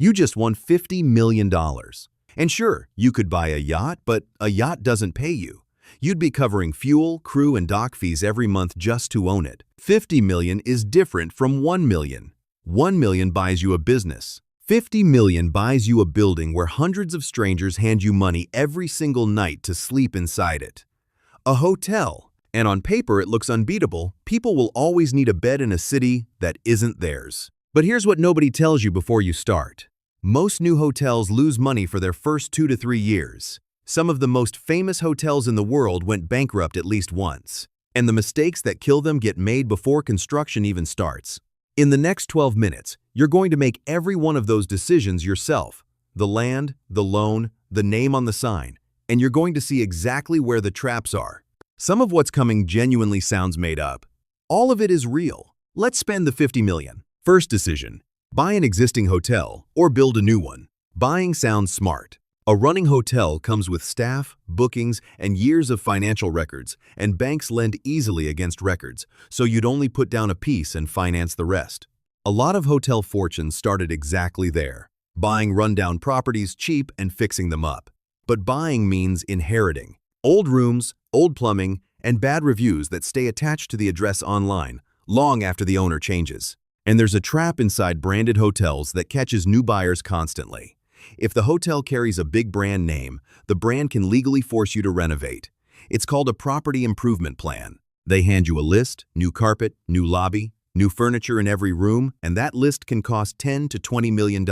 You just won $50 million. And sure, you could buy a yacht, but a yacht doesn't pay you. You'd be covering fuel, crew, and dock fees every month just to own it. 50 million is different from 1 million. 1 million buys you a business. 50 million buys you a building where hundreds of strangers hand you money every single night to sleep inside it. A hotel. And on paper it looks unbeatable. People will always need a bed in a city that isn't theirs. But here's what nobody tells you before you start. Most new hotels lose money for their first 2 to 3 years. Some of the most famous hotels in the world went bankrupt at least once. And the mistakes that kill them get made before construction even starts. In the next 12 minutes, you're going to make every one of those decisions yourself. The land, the loan, the name on the sign. And you're going to see exactly where the traps are. Some of what's coming genuinely sounds made up. All of it is real. Let's spend the 50 million. First decision. Buy an existing hotel or build a new one. Buying sounds smart. A running hotel comes with staff, bookings, and years of financial records, and banks lend easily against records, so you'd only put down a piece and finance the rest. A lot of hotel fortunes started exactly there, buying rundown properties cheap and fixing them up. But buying means inheriting. Old rooms, old plumbing, and bad reviews that stay attached to the address online, long after the owner changes. And there's a trap inside branded hotels that catches new buyers constantly. If the hotel carries a big brand name, the brand can legally force you to renovate. It's called a property improvement plan. They hand you a list, new carpet, new lobby, new furniture in every room, and that list can cost $10 to $20 million.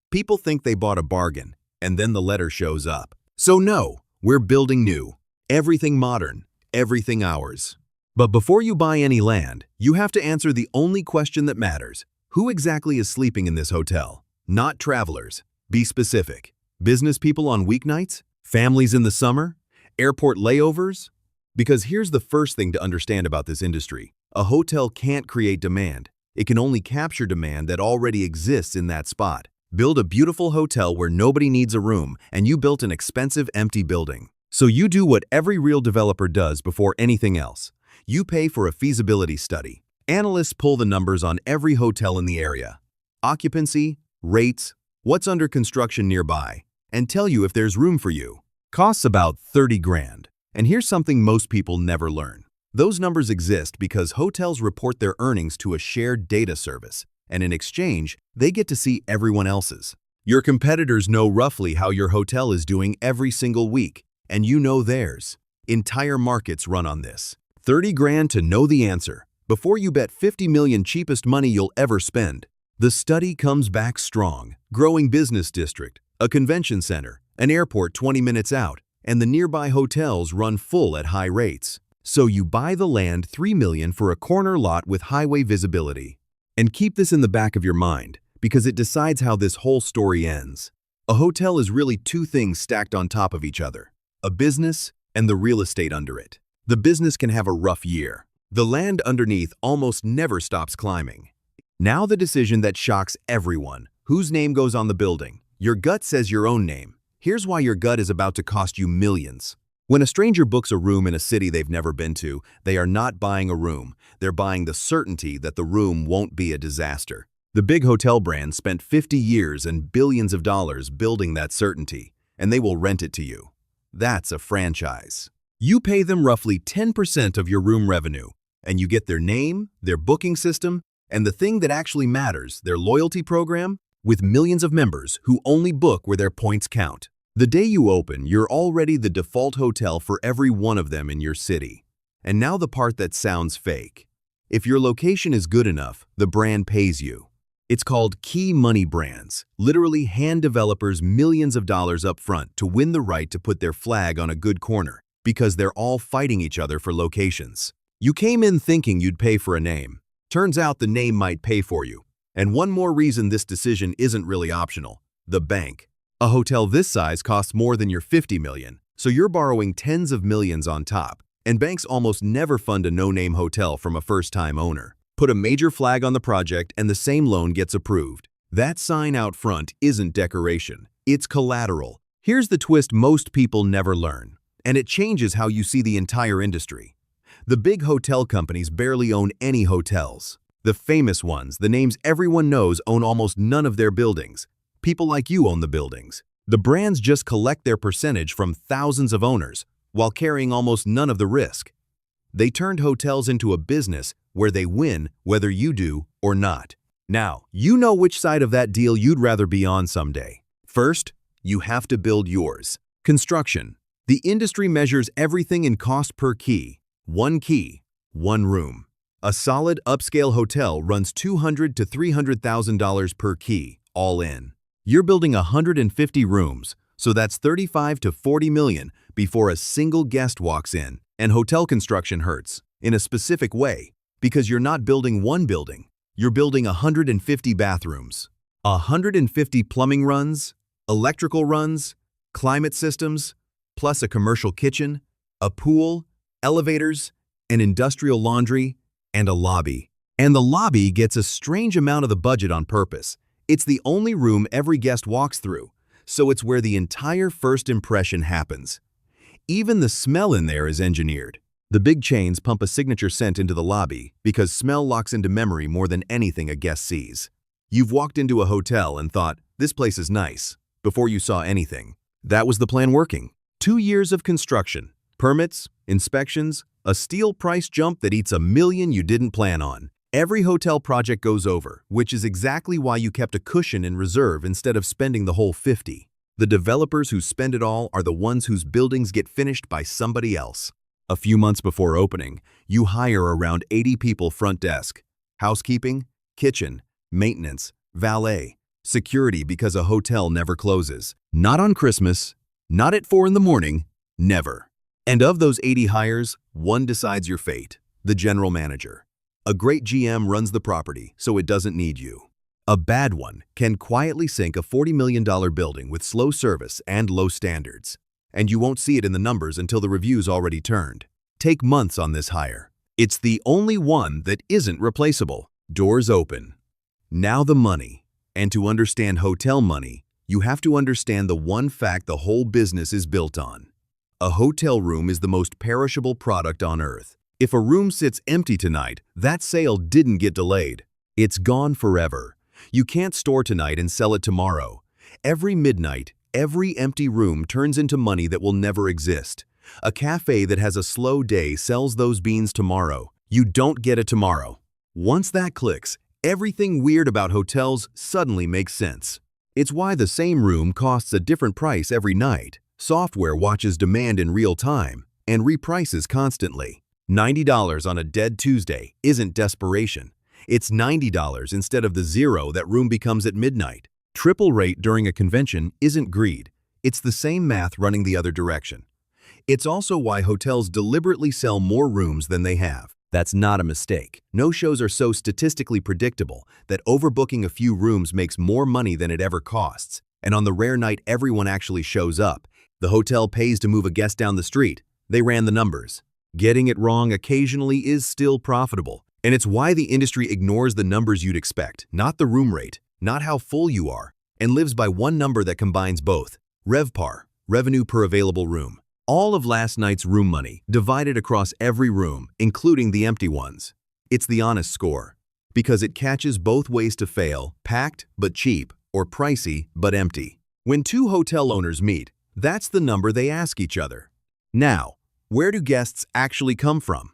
People think they bought a bargain, and then the letter shows up. So no, we're building new. Everything modern, everything ours. But before you buy any land, you have to answer the only question that matters. Who exactly is sleeping in this hotel? Not travelers. Be specific. Business people on weeknights? Families in the summer? Airport layovers? Because here's the first thing to understand about this industry. A hotel can't create demand. It can only capture demand that already exists in that spot. Build a beautiful hotel where nobody needs a room, and you built an expensive empty building. So you do what every real developer does before anything else. You pay for a feasibility study. Analysts pull the numbers on every hotel in the area. Occupancy, rates, what's under construction nearby, and tell you if there's room for you. Costs about 30 grand. And here's something most people never learn. Those numbers exist because hotels report their earnings to a shared data service, and in exchange, they get to see everyone else's. Your competitors know roughly how your hotel is doing every single week, and you know theirs. Entire markets run on this. 30 grand to know the answer, before you bet 50 million cheapest money you'll ever spend. The study comes back strong. Growing business district, a convention center, an airport 20 minutes out, and the nearby hotels run full at high rates. So you buy the land $3 million for a corner lot with highway visibility. And keep this in the back of your mind, because it decides how this whole story ends. A hotel is really two things stacked on top of each other. A business and the real estate under it. The business can have a rough year. The land underneath almost never stops climbing. Now the decision that shocks everyone. Whose name goes on the building? Your gut says your own name. Here's why your gut is about to cost you millions. When a stranger books a room in a city they've never been to, they are not buying a room. They're buying the certainty that the room won't be a disaster. The big hotel brands spent 50 years and billions of dollars building that certainty, and they will rent it to you. That's a franchise. You pay them roughly 10% of your room revenue, and you get their name, their booking system, and the thing that actually matters, their loyalty program, with millions of members who only book where their points count. The day you open, you're already the default hotel for every one of them in your city. And now the part that sounds fake. If your location is good enough, the brand pays you. It's called key money brands, literally hand developers millions of dollars up front to win the right to put their flag on a good corner, because they're all fighting each other for locations. You came in thinking you'd pay for a name. Turns out the name might pay for you. And one more reason this decision isn't really optional: the bank. A hotel this size costs more than your 50 million, so you're borrowing tens of millions on top. And banks almost never fund a no-name hotel from a first-time owner. Put a major flag on the project and the same loan gets approved. That sign out front isn't decoration, it's collateral. Here's the twist most people never learn, and it changes how you see the entire industry. The big hotel companies barely own any hotels. The famous ones, the names everyone knows, own almost none of their buildings. People like you own the buildings. The brands just collect their percentage from thousands of owners while carrying almost none of the risk. They turned hotels into a business where they win whether you do or not. Now, you know which side of that deal you'd rather be on someday. First, you have to build yours. Construction. The industry measures everything in cost per key, one room. A solid upscale hotel runs $200,000 to $300,000 per key, all in. You're building 150 rooms, so that's $35 to $40 million before a single guest walks in. And hotel construction hurts in a specific way because you're not building one building, you're building 150 bathrooms, 150 plumbing runs, electrical runs, climate systems, plus a commercial kitchen, a pool, elevators, an industrial laundry, and a lobby. And the lobby gets a strange amount of the budget on purpose. It's the only room every guest walks through, so it's where the entire first impression happens. Even the smell in there is engineered. The big chains pump a signature scent into the lobby because smell locks into memory more than anything a guest sees. You've walked into a hotel and thought, this place is nice, before you saw anything. That was the plan working. 2 years of construction, permits, inspections, a steel price jump that eats $1 million you didn't plan on. Every hotel project goes over, which is exactly why you kept a cushion in reserve instead of spending the whole 50. The developers who spend it all are the ones whose buildings get finished by somebody else. A few months before opening, you hire around 80 people front desk, housekeeping, kitchen, maintenance, valet, security because a hotel never closes. Not on Christmas, not at 4 in the morning, never. And of those 80 hires, one decides your fate, the general manager. A great GM runs the property, so it doesn't need you. A bad one can quietly sink a $40 million building with slow service and low standards. And you won't see it in the numbers until the review's already turned. Take months on this hire. It's the only one that isn't replaceable. Doors open. Now the money. And to understand hotel money, you have to understand the one fact the whole business is built on. A hotel room is the most perishable product on earth. If a room sits empty tonight, that sale didn't get delayed. It's gone forever. You can't store tonight and sell it tomorrow. Every midnight, every empty room turns into money that will never exist. A cafe that has a slow day sells those beans tomorrow. You don't get it tomorrow. Once that clicks, everything weird about hotels suddenly makes sense. It's why the same room costs a different price every night. Software watches demand in real time and reprices constantly. $90 on a dead Tuesday isn't desperation. It's $90 instead of the zero that room becomes at midnight. Triple rate during a convention isn't greed. It's the same math running the other direction. It's also why hotels deliberately sell more rooms than they have. That's not a mistake. No-shows are so statistically predictable that overbooking a few rooms makes more money than it ever costs. And on the rare night everyone actually shows up, the hotel pays to move a guest down the street. They ran the numbers. Getting it wrong occasionally is still profitable. And it's why the industry ignores the numbers you'd expect, not the room rate, not how full you are, and lives by one number that combines both. RevPAR, revenue per available room. All of last night's room money, divided across every room, including the empty ones. It's the honest score, because it catches both ways to fail, packed but cheap, or pricey but empty. When two hotel owners meet, that's the number they ask each other. Now, where do guests actually come from?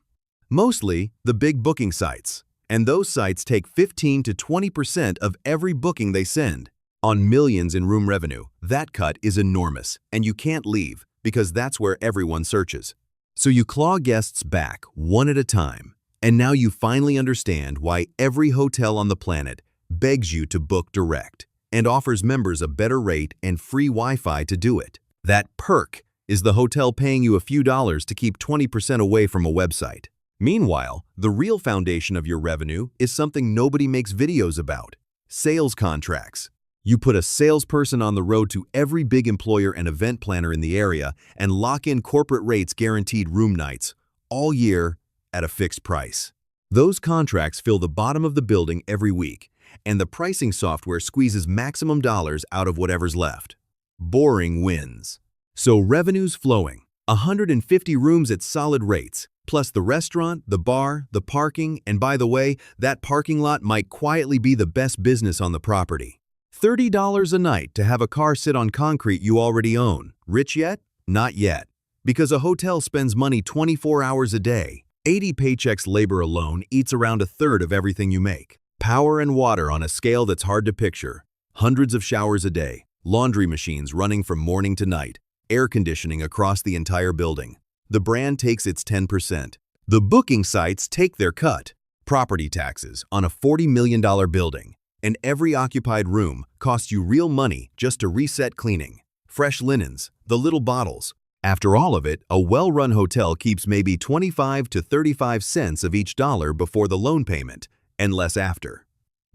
Mostly the big booking sites, and those sites take 15 to 20% of every booking they send. On millions in room revenue, that cut is enormous, and you can't leave because that's where everyone searches. So you claw guests back one at a time, and now you finally understand why every hotel on the planet begs you to book direct and offers members a better rate and free Wi-Fi to do it. That perk is the hotel paying you a few dollars to keep 20% away from a website. Meanwhile, the real foundation of your revenue is something nobody makes videos about: sales contracts. You put a salesperson on the road to every big employer and event planner in the area and lock in corporate rates guaranteed room nights, all year at a fixed price. Those contracts fill the bottom of the building every week, and the pricing software squeezes maximum dollars out of whatever's left. Boring wins. So revenue's flowing. 150 rooms at solid rates, plus the restaurant, the bar, the parking, and by the way, that parking lot might quietly be the best business on the property. $30 a night to have a car sit on concrete you already own. Rich yet? Not yet. Because a hotel spends money 24 hours a day. 80 paychecks labor alone eats around a third of everything you make. Power and water on a scale that's hard to picture. Hundreds of showers a day. Laundry machines running from morning to night. Air conditioning across the entire building. The brand takes its 10%. The booking sites take their cut. Property taxes on a $40 million building. And every occupied room costs you real money just to reset cleaning. Fresh linens, the little bottles. After all of it, a well-run hotel keeps maybe 25 to 35 cents of each dollar before the loan payment, and less after.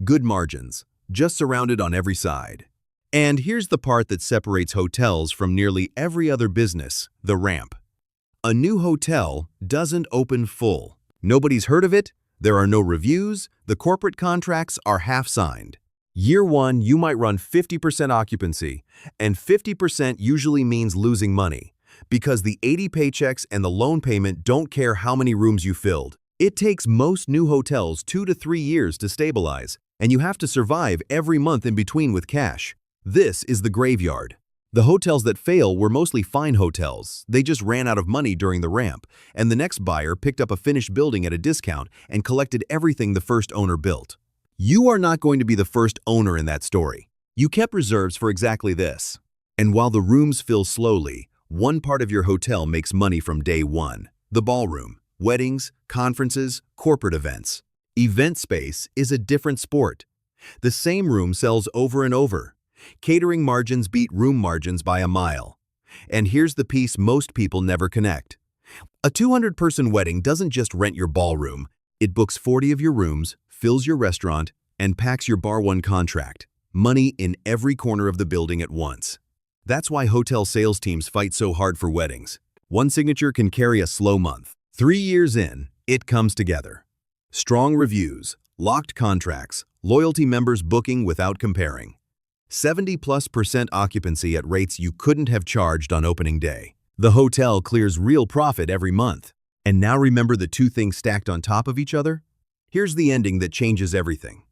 Good margins, just surrounded on every side. And here's the part that separates hotels from nearly every other business, the ramp. A new hotel doesn't open full. Nobody's heard of it. There are no reviews, the corporate contracts are half-signed. Year one, you might run 50% occupancy, and 50% usually means losing money, because the 80 paychecks and the loan payment don't care how many rooms you filled. It takes most new hotels 2 to 3 years to stabilize, and you have to survive every month in between with cash. This is the graveyard. The hotels that fail were mostly fine hotels. They just ran out of money during the ramp, and the next buyer picked up a finished building at a discount and collected everything the first owner built. You are not going to be the first owner in that story. You kept reserves for exactly this. And while the rooms fill slowly, one part of your hotel makes money from day one: the ballroom, weddings, conferences, corporate events. Event space is a different sport. The same room sells over and over. Catering margins beat room margins by a mile. And here's the piece most people never connect. A 200-person wedding doesn't just rent your ballroom. It books 40 of your rooms, fills your restaurant, and packs your bar one contract. Money in every corner of the building at once. That's why hotel sales teams fight so hard for weddings. One signature can carry a slow month. 3 years in, it comes together. Strong reviews, locked contracts, loyalty members booking without comparing. 70+% occupancy at rates you couldn't have charged on opening day. The hotel clears real profit every month. And now remember the two things stacked on top of each other? Here's the ending that changes everything.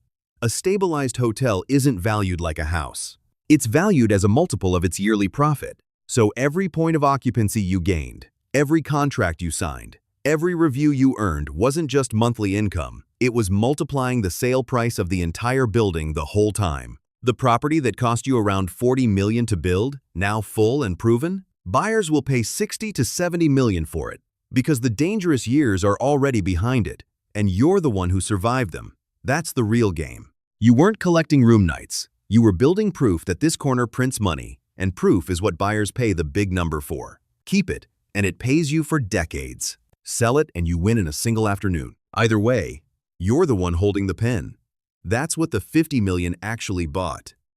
A stabilized hotel isn't valued like a house. It's valued as a multiple of its yearly profit. So every point of occupancy you gained, every contract you signed, every review you earned wasn't just monthly income. It was multiplying the sale price of the entire building the whole time. The property that cost you around $40 million to build, now full and proven, buyers will pay $60 to $70 million for it, because the dangerous years are already behind it, and you're the one who survived them. That's the real game. You weren't collecting room nights. You were building proof that this corner prints money, and proof is what buyers pay the big number for. Keep it, and it pays you for decades. Sell it, and you win in a single afternoon. Either way, you're the one holding the pen. That's what the $50 million actually bought.